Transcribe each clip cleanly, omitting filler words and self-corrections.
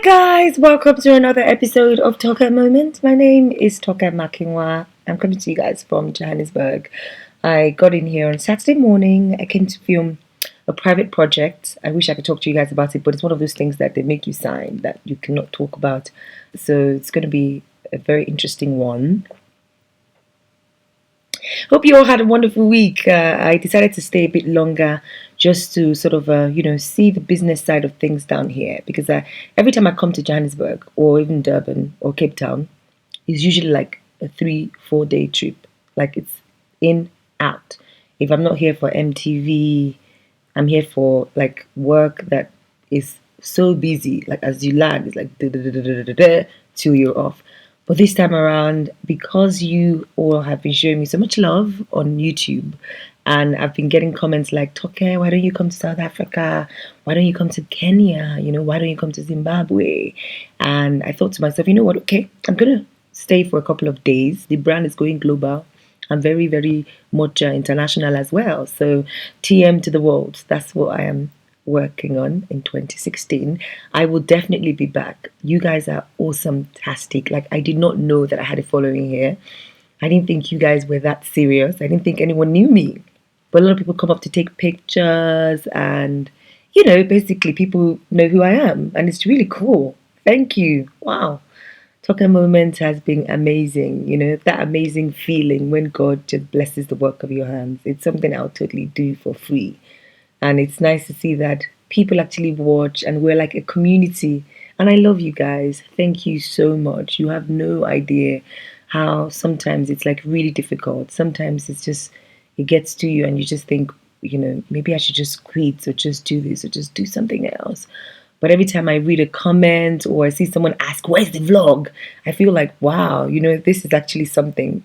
Guys, welcome to another episode of Toka Moment. My name is Toka Makinwa. I'm coming to you guys from Johannesburg. I got in here on Saturday morning. I came to film a private project. I wish I could talk to you guys about it, but it's one of those things that they make you sign that you cannot talk about. So it's going to be a very interesting one. Hope you all had a wonderful week. I decided to stay a bit longer just to sort of, see the business side of things down here. Because every time I come to Johannesburg or even Durban or Cape Town, it's usually like a 3-4 day trip. Like it's in, out. If I'm not here for MTV, I'm here for like work that is so busy. Like as you land, it's like till you're off. But this time around, because you all have been showing me so much love on YouTube, and I've been getting comments like, Toke, why don't you come to South Africa? Why don't you come to Kenya? Why don't you come to Zimbabwe? And I thought to myself, you know what? Okay, I'm going to stay for a couple of days. The brand is going global. I'm very, very much international as well. So TM to the world. That's what I am working on in 2016. I will definitely be back. You guys are awesome-tastic. Like, I did not know that I had a following here. I didn't think you guys were that serious. I didn't think anyone knew me. But a lot of people come up to take pictures and, basically people know who I am. And it's really cool. Thank you. Wow. Toka Moment has been amazing. That amazing feeling when God just blesses the work of your hands. It's something I'll totally do for free. And it's nice to see that people actually watch and we're like a community. And I love you guys. Thank you so much. You have no idea how sometimes it's like really difficult. Sometimes it's just, it gets to you and you just think, maybe I should just quit or just do this or just do something else. But every time I read a comment or I see someone ask, where's the vlog? I feel like, wow, this is actually something.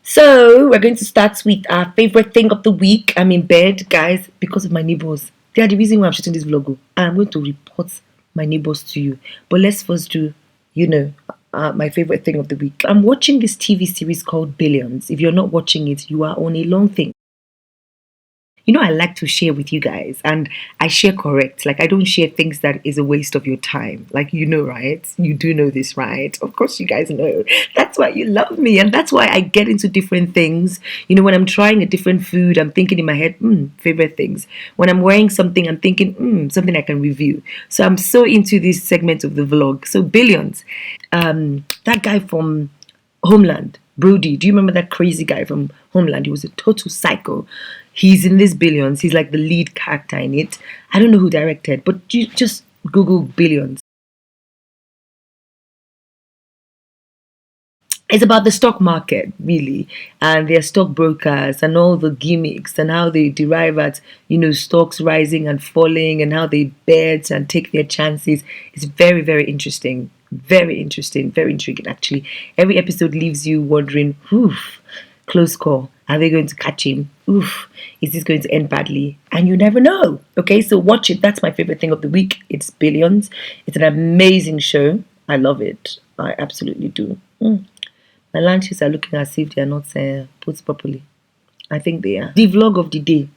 So we're going to start with our favorite thing of the week. I'm in bed, guys, because of my neighbors. They are the reason why I'm shooting this vlog. I'm going to report my neighbors to you. But let's first do, my favorite thing of the week. I'm watching this TV series called Billions. If you're not watching it, you are on a long thing. I like to share with you guys, and I share correct. Like, I don't share things that is a waste of your time. Like, right? You do know this, right? Of course you guys know. That's why you love me, and that's why I get into different things. When I'm trying a different food, I'm thinking in my head, favorite things. When I'm wearing something, I'm thinking, something I can review. So I'm so into this segment of the vlog. So Billions. That guy from Homeland, Brody, do you remember that crazy guy from Homeland? He was a total psycho. He's in this Billions. He's like the lead character in it. I don't know who directed, but you just Google Billions. It's about the stock market, really, and their stockbrokers and all the gimmicks and how they derive at, stocks rising and falling and how they bet and take their chances. It's very, very interesting. Very interesting. Very intriguing, actually. Every episode leaves you wondering, close call. Are they going to catch him? Is this going to end badly? And you never know. Okay, so watch it. That's my favorite thing of the week. It's Billions. It's an amazing show. I love it. I absolutely do. My lunches are looking as if they are not put properly. I think they are. The vlog of the day.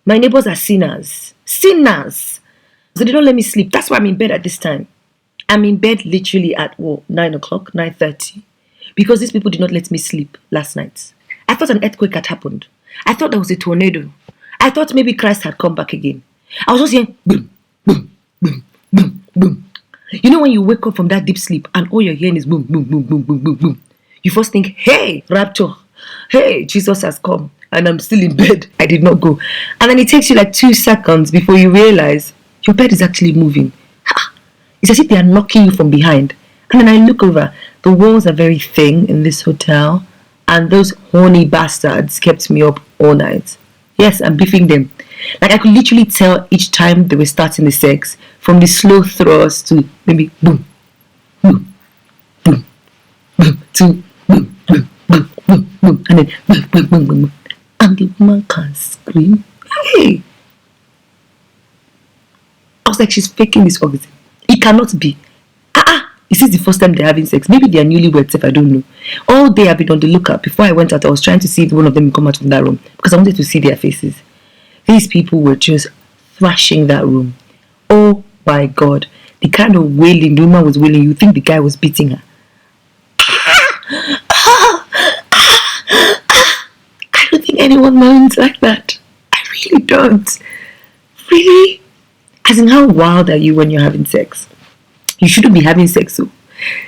My neighbors are sinners. Sinners. So they don't let me sleep. That's why I'm in bed at this time. I'm in bed literally at 9 o'clock, 9:30. Because these people did not let me sleep last night. I thought an earthquake had happened. I thought there was a tornado. I thought maybe Christ had come back again. I was just hearing boom, boom, boom, boom, boom. When you wake up from that deep sleep and all you're hearing is boom, boom, boom, boom, boom, boom, boom. You first think, hey, rapture. Hey, Jesus has come. And I'm still in bed. I did not go. And then it takes you like 2 seconds before you realize your bed is actually moving. It's as if they are knocking you from behind. And then I look over. The walls are very thin in this hotel, and those horny bastards kept me up all night. Yes, I'm beefing them. Like, I could literally tell each time they were starting the sex, from the slow thrust to maybe boom, boom, boom, boom, to boom, boom, boom, boom, boom, and then boom, boom, boom, boom, boom. And the woman can scream. Hey! I was like, she's faking this orgasm. It cannot be. Is this the first time they're having sex? Maybe they are newlyweds, if I don't know. All day I've been on the lookout. Before I went out, I was trying to see if one of them would come out from that room because I wanted to see their faces. These people were just thrashing that room. Oh my God, the kind of wailing the woman was wailing, you think the guy was beating her. I don't think anyone moans like that. I really don't. Really? As in, how wild are you when you're having sex? You shouldn't be having sex. So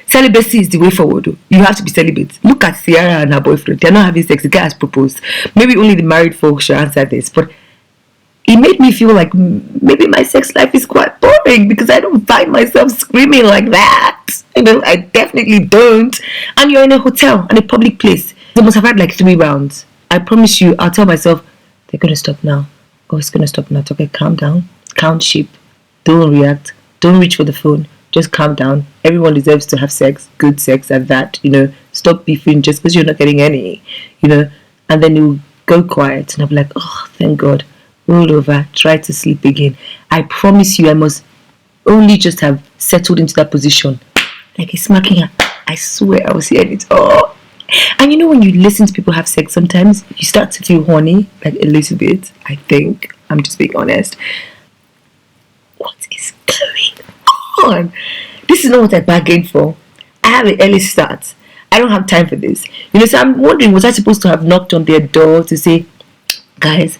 celibacy is the way forward. You have to be celibate. Look at Sierra and her boyfriend. They're not having sex. The guy has proposed. Maybe only the married folks should answer this. But it made me feel like maybe my sex life is quite boring because I don't find myself screaming like that. I definitely don't. And you're in a hotel and a public place. They must have had like 3 rounds. I promise you, I'll tell myself, they're going to stop now. Oh, it's going to stop now. It's okay, calm down. Count sheep. Don't react. Don't reach for the phone. Just calm down. Everyone deserves to have sex, good sex at that. Stop beefing just because you're not getting any. And then you go quiet. And I'll be like, oh, thank God. Roll over. Try to sleep again. I promise you, I must only just have settled into that position. Like he's smacking her. I swear I was hearing it. Oh. And when you listen to people have sex, sometimes you start to feel horny, like a little bit, I think. I'm just being honest. What is going on? This is not what I bargained for. I have an early start. I don't have time for this. So I'm wondering, was I supposed to have knocked on their door to say, guys,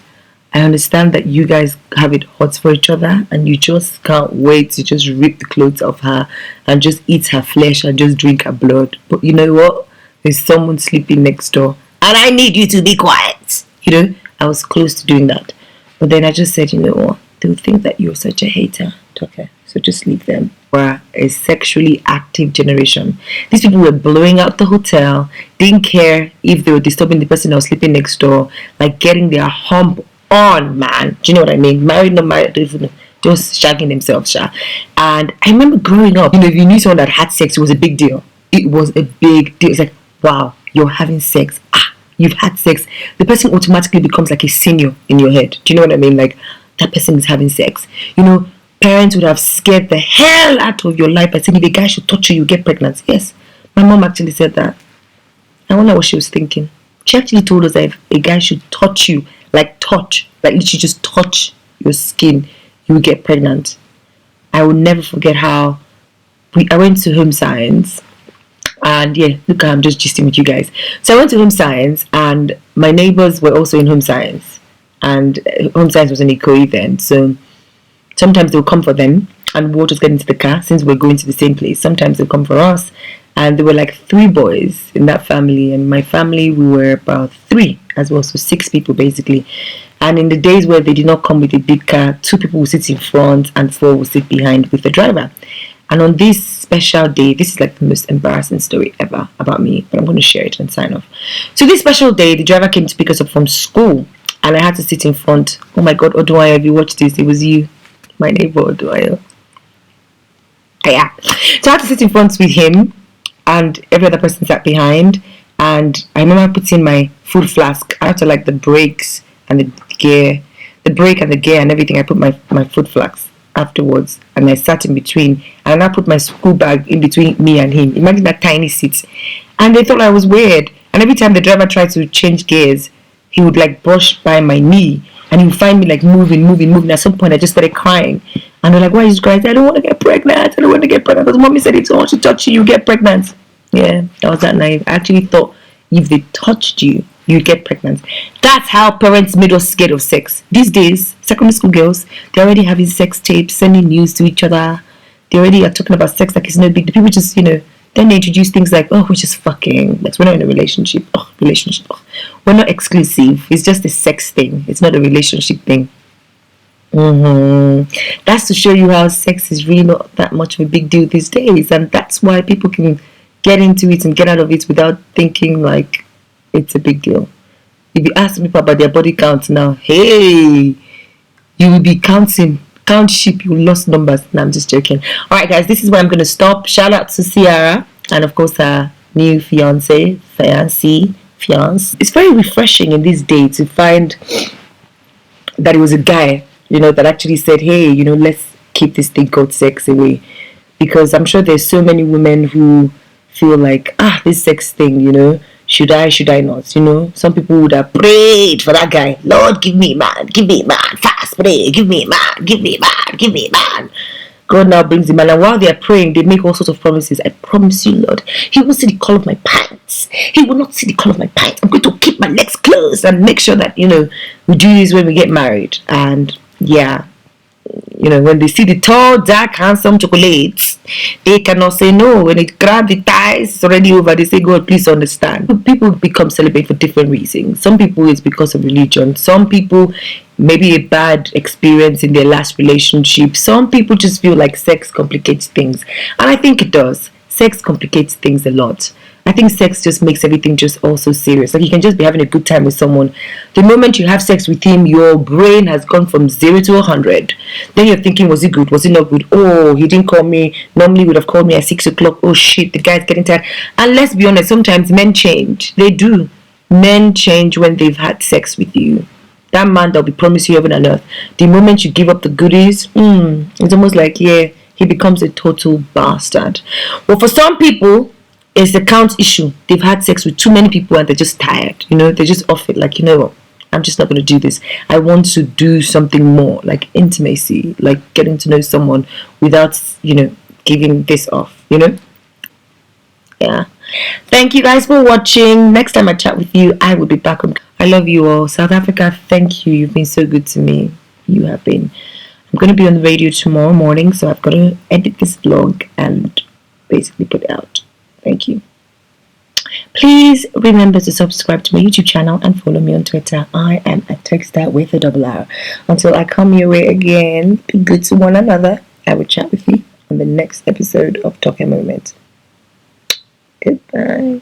I understand that you guys have it hot for each other and you just can't wait to just rip the clothes off her and just eat her flesh and just drink her blood. But you know what? There's someone sleeping next door and I need you to be quiet. I was close to doing that. But then I just said, you know what? They'll think that you're such a hater. Okay, so just leave them. We're a sexually active generation. These people were blowing out the hotel, didn't care if they were disturbing the person that was sleeping next door, like getting their hump on, man. Do you know what I mean? Married, not married, just shagging themselves. And I remember growing up, if you knew someone that had sex, it was a big deal. It was a big deal. It's like, wow, you're having sex. You've had sex. The person automatically becomes like a senior in your head. Do you know what I mean? Like, that person is having sex. Parents would have scared the hell out of your life by saying if a guy should touch you, you get pregnant. Yes, my mom actually said that. I wonder what she was thinking. She actually told us that if a guy should touch you, like literally just touch your skin, you will get pregnant. I will never forget how I went to home science. And yeah, look, I'm just gisting with you guys. So I went to home science and my neighbors were also in home science. And home science was an Ikoyi then. So sometimes they'll come for them and we'll just get into the car since we're going to the same place. Sometimes they'll come for us. And there were like 3 boys in that family. And my family, we were about 3 as well. So 6 people basically. And in the days where they did not come with a big car, 2 people would sit in front and 4 would sit behind with the driver. And on this special day, this is like the most embarrassing story ever about me, but I'm going to share it and sign off. So this special day, the driver came to pick us up from school and I had to sit in front. Oh my God, Oduayo, if you watch this, it was you, my neighbor Oduayo. Yeah. So I had to sit in front with him and every other person sat behind. And I remember putting my food flask after like the brakes and the brake and the gear and everything. I put my food flask afterwards and I sat in between and I put my school bag in between me and him. Imagine that tiny seat. And they thought I was weird. And every time the driver tried to change gears, he would like brush by my knee and he would find me like moving. At some point I just started crying. And they're like, why are you crying? I don't want to get pregnant. Because mommy said if someone should touch you, you get pregnant. Yeah, that was that naive. I actually thought if they touched you, you'd get pregnant. That's how parents made us scared of sex. These days, secondary school girls, they're already having sex tapes, sending news to each other. They already are talking about sex like it's no big deal. People just, then they introduce things like, oh, we're just fucking. Like, we're not in a relationship. Oh, relationship. Oh. We're not exclusive. It's just a sex thing. It's not a relationship thing. That's to show you how sex is really not that much of a big deal these days. And that's why people can get into it and get out of it without thinking like it's a big deal. If you ask people about their body count now, hey, you will be count sheep, you lost numbers. No, I'm just joking. Alright guys, this is where I'm going to stop. Shout out to Ciara and of course her new fiance. It's very refreshing in this day to find that it was a guy, that actually said, hey, let's keep this thing called sex away. Because I'm sure there's so many women who feel like, this sex thing, should I not? Some people would have prayed for that guy. Lord, give me man, fast pray, give me man. God now brings the man, and while they are praying, they make all sorts of promises. I promise you, Lord, He will see the color of my pants. He will not see the color of my pants. I'm going to keep my legs closed and make sure that, we do this when we get married. And yeah, when they see the tall, dark, handsome chocolates, they cannot say no. When it grab the thighs, it's already over. They say, God, please understand. People become celibate for different reasons. Some people it's because of religion. Some people maybe a bad experience in their last relationship. Some people just feel like sex complicates things. And I think it does. Sex complicates things a lot. I think sex just makes everything just also serious. Like, you can just be having a good time with someone. The moment you have sex with him, your brain has gone from 0 to 100. Then you're thinking, was it good? Was it not good? Oh, he didn't call me. Normally he would have called me at 6 o'clock. Oh shit, the guy's getting tired. And let's be honest, sometimes men change. They do. Men change when they've had sex with you. That man that'll be promising you heaven and earth, the moment you give up the goodies, it's almost like, he becomes a total bastard. Well, for some people, it's the count issue. They've had sex with too many people and they're just tired. They're just off it. Like, I'm just not going to do this. I want to do something more, like intimacy, like getting to know someone without, giving this off, Yeah. Thank you guys for watching. Next time I chat with you, I will be back on. I love you all. South Africa, thank you. You've been so good to me. You have been. I'm going to be on the radio tomorrow morning, so I've got to edit this vlog and basically put it out. Thank you. Please remember to subscribe to my YouTube channel and follow me on Twitter. I am a Techstar with a double R. Until I come your way again, be good to one another. I will chat with you on the next episode of Talk a Moment. Goodbye.